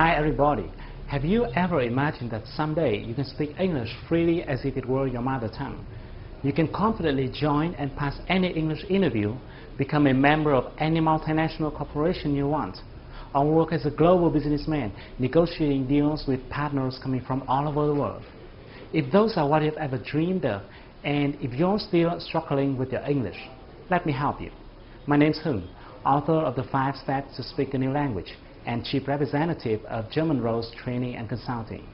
Hi everybody. Have you ever imagined that someday you can speak English freely as if it were your mother tongue? You can confidently join and pass any English interview, become a member of any multinational corporation you want, or work as a global businessman, negotiating deals with partners coming from all over the world. If those are what you've ever dreamed of, and if you're still struggling with your English, let me help you. My name's Hưng, author of the 5 Steps to Speak a New Language and Chief Representative of German Rose Training and Consulting.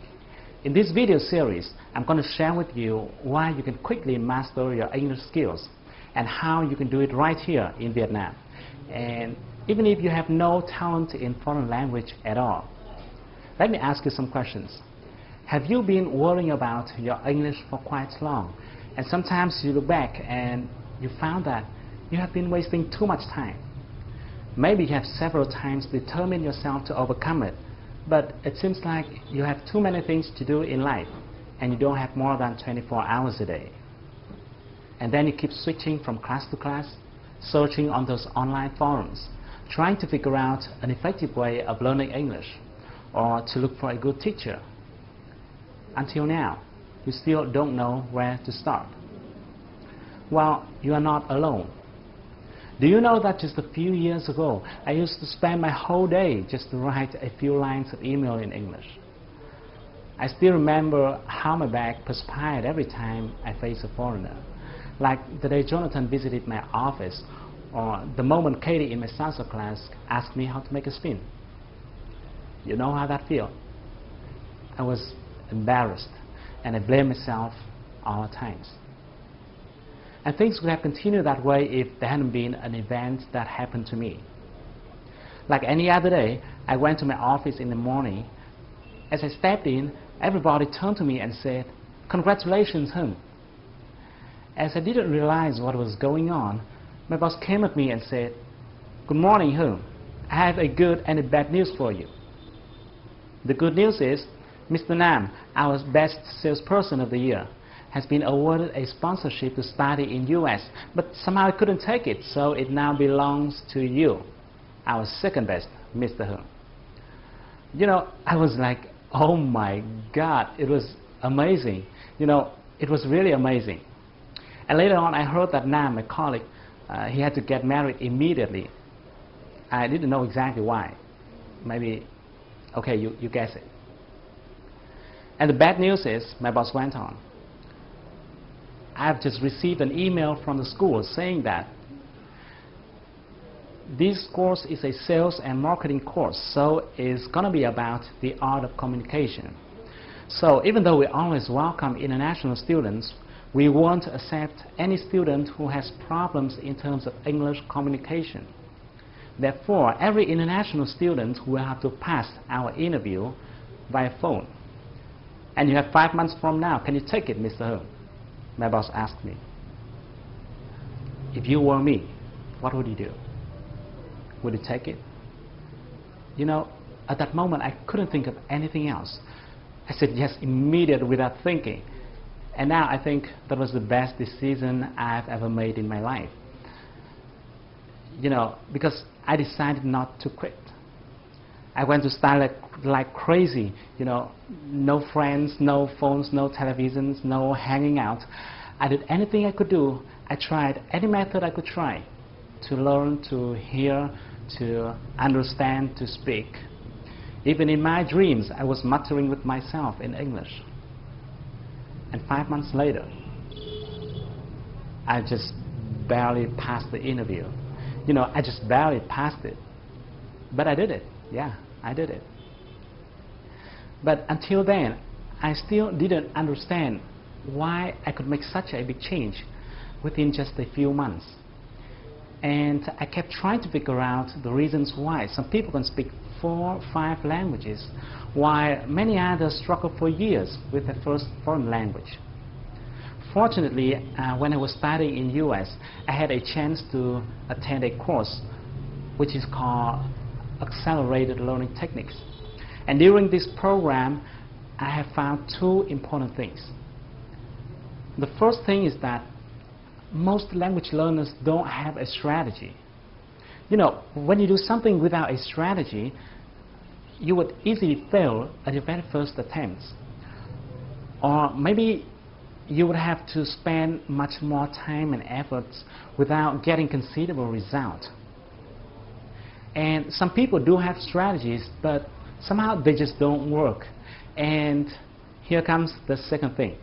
In this video series, I'm going to share with you why you can quickly master your English skills and how you can do it right here in Vietnam. And even if you have no talent in foreign language at all. Let me ask you some questions. Have you been worrying about your English for quite long? And sometimes you look back and you found that you have been wasting too much time. Maybe you have several times determined yourself to overcome it, but it seems like you have too many things to do in life and you don't have more than 24 hours a day. And then you keep switching from class to class, searching on those online forums, trying to figure out an effective way of learning English or to look for a good teacher. Until now, you still don't know where to start. Well, you are not alone. Do you know that just a few years ago, I used to spend my whole day just to write a few lines of email in English? I still remember how my back perspired every time I faced a foreigner. Like the day Jonathan visited my office, or the moment Katie in my salsa class asked me how to make a spin. You know how that feels? I was embarrassed, and I blamed myself all the times. And things would have continued that way if there hadn't been an event that happened to me. Like any other day, I went to my office in the morning. As I stepped in, everybody turned to me and said, "Congratulations, Hưng." As I didn't realize what was going on, my boss came at me and said, "Good morning, Hưng. I have a good and a bad news for you. The good news is, Mr. Nam, our best salesperson of the year, has been awarded a sponsorship to study in US, but somehow I couldn't take it, so it now belongs to you, our second best, Mr. Hưng." You know, I was like, oh my God, it was amazing. You know, it was really amazing. And later on, I heard that Nam, my colleague, he had to get married immediately. I didn't know exactly why. Maybe, okay, you guess it. And the bad news is, my boss went on, I've just received an email from the school saying that this course is a sales and marketing course, so it's going to be about the art of communication. So even though we always welcome international students, we won't accept any student who has problems in terms of English communication. Therefore, every international student will have to pass our interview via phone. And you have 5 months from now. Can you take it, Mr. Hưng? My boss asked me. If you were me, what would you do? Would you take it? You know, at that moment, I couldn't think of anything else. I said yes immediately without thinking. And now I think that was the best decision I've ever made in my life. You know, because I decided not to quit. I went to study like crazy, you know, no friends, no phones, no televisions, no hanging out. I did anything I could do. I tried any method I could try to learn, to hear, to understand, to speak. Even in my dreams, I was muttering with myself in English. And 5 months later, I just barely passed the interview. You know, I just barely passed it. But I did it. Yeah, I did it. But until then, I still didn't understand why I could make such a big change within just a few months. And I kept trying to figure out the reasons why some people can speak 4 or 5 languages, while many others struggle for years with their first foreign language. Fortunately, when I was studying in US, I had a chance to attend a course which is called Accelerated Learning Techniques. And during this program, I have found 2 important things. The first thing is that most language learners don't have a strategy. You know, when you do something without a strategy, you would easily fail at your very first attempts. Or maybe you would have to spend much more time and efforts without getting considerable result. And some people do have strategies, but somehow they just don't work. And here comes the second thing.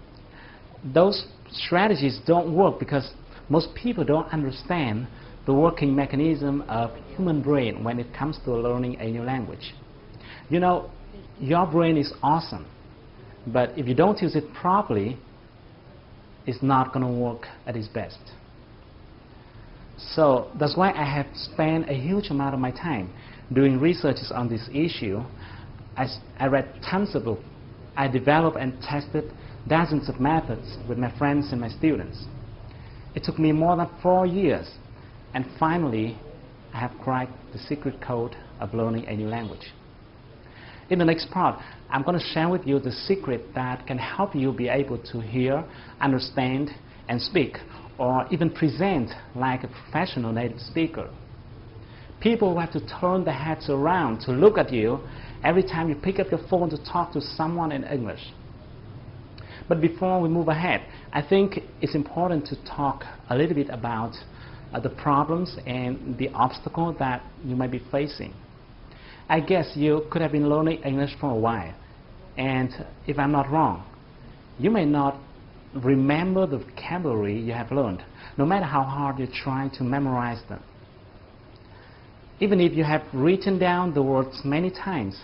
Those strategies don't work because most people don't understand the working mechanism of human brain when it comes to learning a new language. You know, your brain is awesome, but if you don't use it properly, it's not going to work at its best. So that's why I have spent a huge amount of my time doing researches on this issue. I read tons of books. I developed and tested dozens of methods with my friends and my students. It took me more than 4 years, and finally I have cracked the secret code of learning a new language. In the next part, I'm going to share with you the secret that can help you be able to hear, understand, and speak, or even present like a professional native speaker. People will have to turn their heads around to look at you every time you pick up your phone to talk to someone in English. But before we move ahead, I think it's important to talk a little bit about the problems and the obstacles that you might be facing. I guess you could have been learning English for a while, and if I'm not wrong, you may not remember the vocabulary you have learned, no matter how hard you try to memorize them. Even if you have written down the words many times,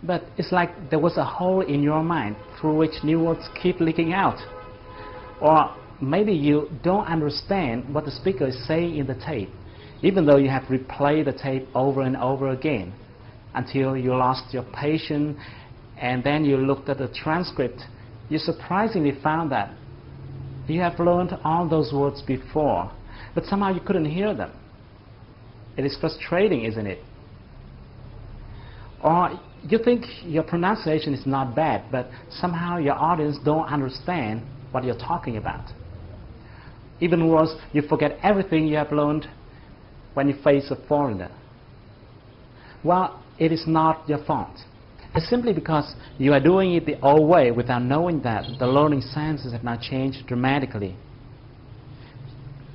but it's like there was a hole in your mind through which new words keep leaking out. Or maybe you don't understand what the speaker is saying in the tape, even though you have replayed the tape over and over again until you lost your patience, and then you looked at the transcript. You surprisingly found that you have learned all those words before, but somehow you couldn't hear them. It is frustrating, isn't it? Or you think your pronunciation is not bad, but somehow your audience don't understand what you're talking about. Even worse, you forget everything you have learned when you face a foreigner. Well, it is not your fault. It's simply because you are doing it the old way without knowing that the learning sciences have now changed dramatically.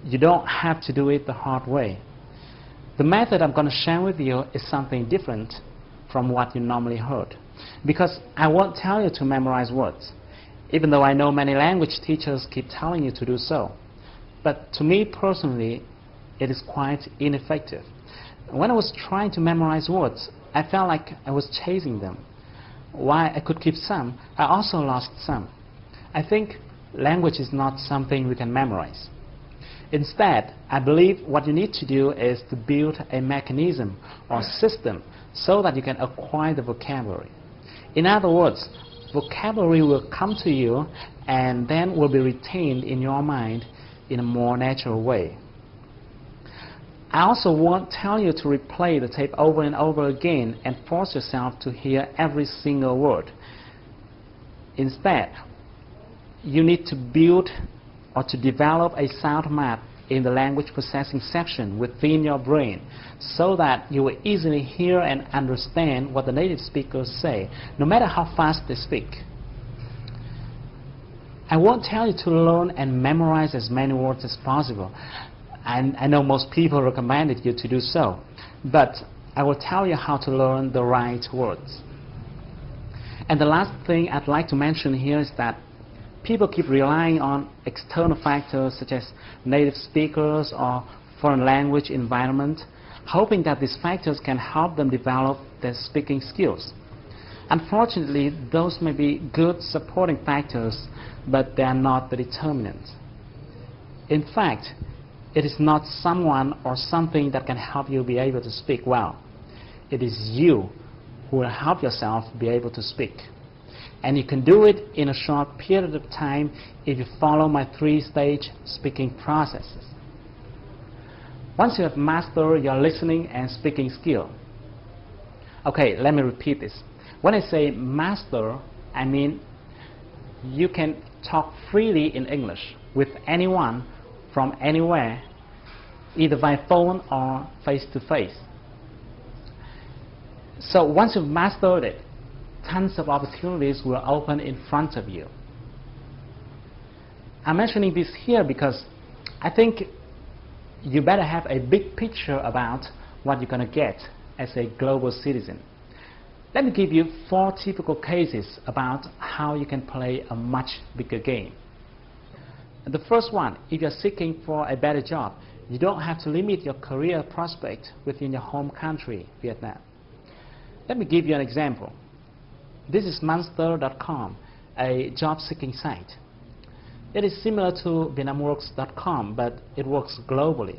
You don't have to do it the hard way. The method I'm going to share with you is something different from what you normally heard, because I won't tell you to memorize words, even though I know many language teachers keep telling you to do so. But to me personally, it is quite ineffective. When I was trying to memorize words, I felt like I was chasing them. While I could keep some, I also lost some. I think language is not something we can memorize. Instead, I believe what you need to do is to build a mechanism or system so that you can acquire the vocabulary. In other words, vocabulary will come to you and then will be retained in your mind in a more natural way. I also won't tell you to replay the tape over and over again and force yourself to hear every single word. Instead, you need to build or to develop a sound map in the language processing section within your brain so that you will easily hear and understand what the native speakers say, no matter how fast they speak. I won't tell you to learn and memorize as many words as possible. I know most people recommended you to do so, but I will tell you how to learn the right words. And the last thing I'd like to mention here is that people keep relying on external factors such as native speakers or foreign language environment, hoping that these factors can help them develop their speaking skills. Unfortunately, those may be good supporting factors, but they are not the determinant. In fact, it is not someone or something that can help you be able to speak well. It is you who will help yourself be able to speak. And you can do it in a short period of time if you follow my 3-stage speaking processes. Once you have mastered your listening and speaking skill. Okay, let me repeat this. When I say master, I mean you can talk freely in English with anyone from anywhere, either by phone or face-to-face. So once you've mastered it, tons of opportunities will open in front of you. I'm mentioning this here because I think you better have a big picture about what you're going to get as a global citizen. Let me give you 4 typical cases about how you can play a much bigger game. The first one, if you're seeking for a better job, you don't have to limit your career prospect within your home country, Vietnam. Let me give you an example. This is Monster.com, a job-seeking site. It is similar to VietnamWorks.com, but it works globally.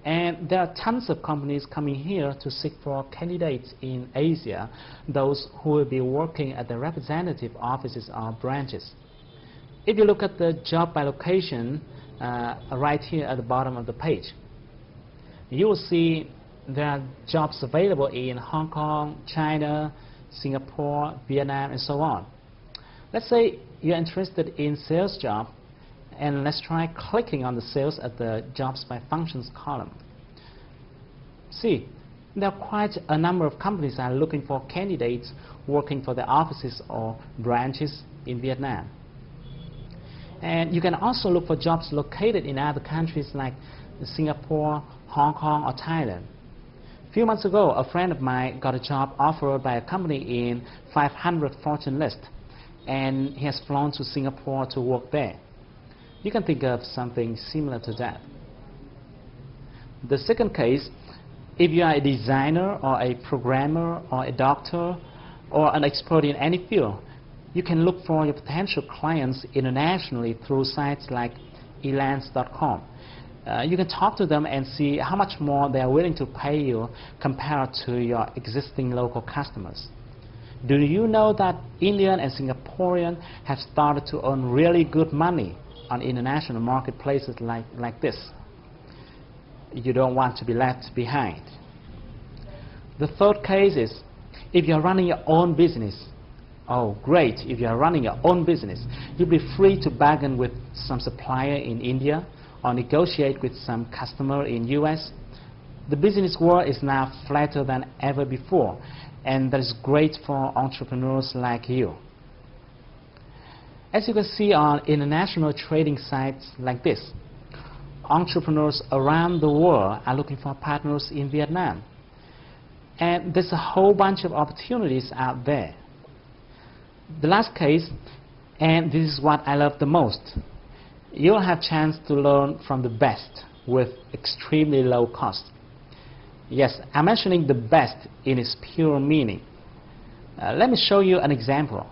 And there are tons of companies coming here to seek for candidates in Asia, those who will be working at the representative offices or branches. If you look at the job by location right here at the bottom of the page, you will see there are jobs available in Hong Kong, China, Singapore, Vietnam, and so on. Let's say you're interested in sales job, and let's try clicking on the sales at the jobs by functions column. See, there are quite a number of companies that are looking for candidates working for their offices or branches in Vietnam. And you can also look for jobs located in other countries like Singapore, Hong Kong, or Thailand. A few months ago, a friend of mine got a job offered by a company in 500 Fortune list, and he has flown to Singapore to work there. You can think of something similar to that. The second case, if you are a designer or a programmer or a doctor or an expert in any field, you can look for your potential clients internationally through sites like elance.com. You can talk to them and see how much more they are willing to pay you compared to your existing local customers. Do you know that Indian and Singaporean have started to earn really good money on international marketplaces like this? You don't want to be left behind. The third case is if you're running your own business. Oh, great. If you're running your own business, you'll be free to bargain with some supplier in India or negotiate with some customer in US. The business world is now flatter than ever before, and that is great for entrepreneurs like you. As you can see on international trading sites like this, entrepreneurs around the world are looking for partners in Vietnam. And there's a whole bunch of opportunities out there. The last case, and this is what I love the most, you'll have a chance to learn from the best with extremely low cost. Yes, I'm mentioning the best in its pure meaning. Let me show you an example.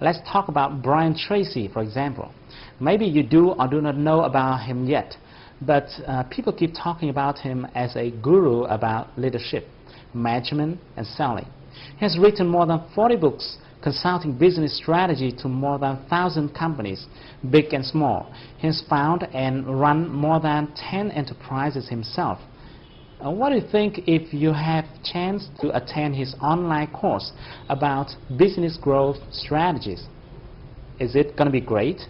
Let's talk about Brian Tracy, for example. Maybe you do or do not know about him yet, but people keep talking about him as a guru about leadership, management, and selling. He has written more than 40 books consulting business strategy to more than 1,000 companies, big and small. He has founded and run more than 10 enterprises himself. What do you think if you have a chance to attend his online course about business growth strategies? Is it going to be great?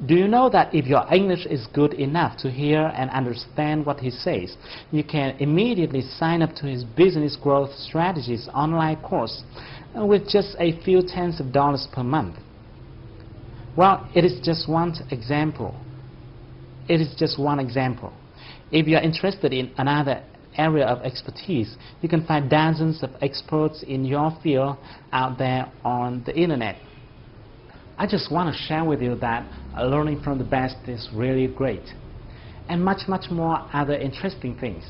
Do you know that if your English is good enough to hear and understand what he says, you can immediately sign up to his business growth strategies online course with just a few tens of dollars per month? Well, it is just one example. It is just one example. If you are interested in another area of expertise, you can find dozens of experts in your field out there on the internet. I just want to share with you that learning from the best is really great, and much more other interesting things.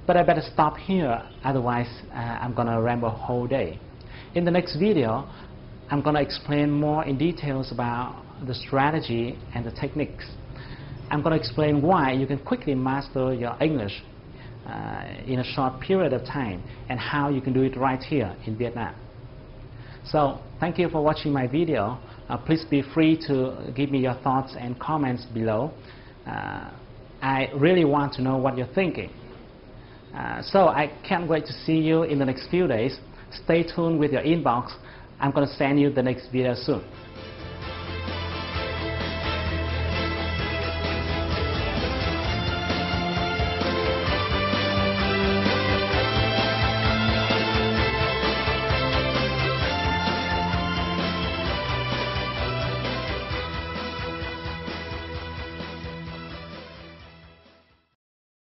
But I better stop here, otherwise I'm going to ramble a whole day. In the next video, I'm going to explain more in details about the strategy and the techniques. I'm going to explain why you can quickly master your English in a short period of time, and how you can do it right here in Vietnam. So, thank you for watching my video. Please be free to give me your thoughts and comments below. I really want to know what you're thinking. So I can't wait to see you in the next few days. Stay tuned with your inbox. I'm going to send you the next video soon.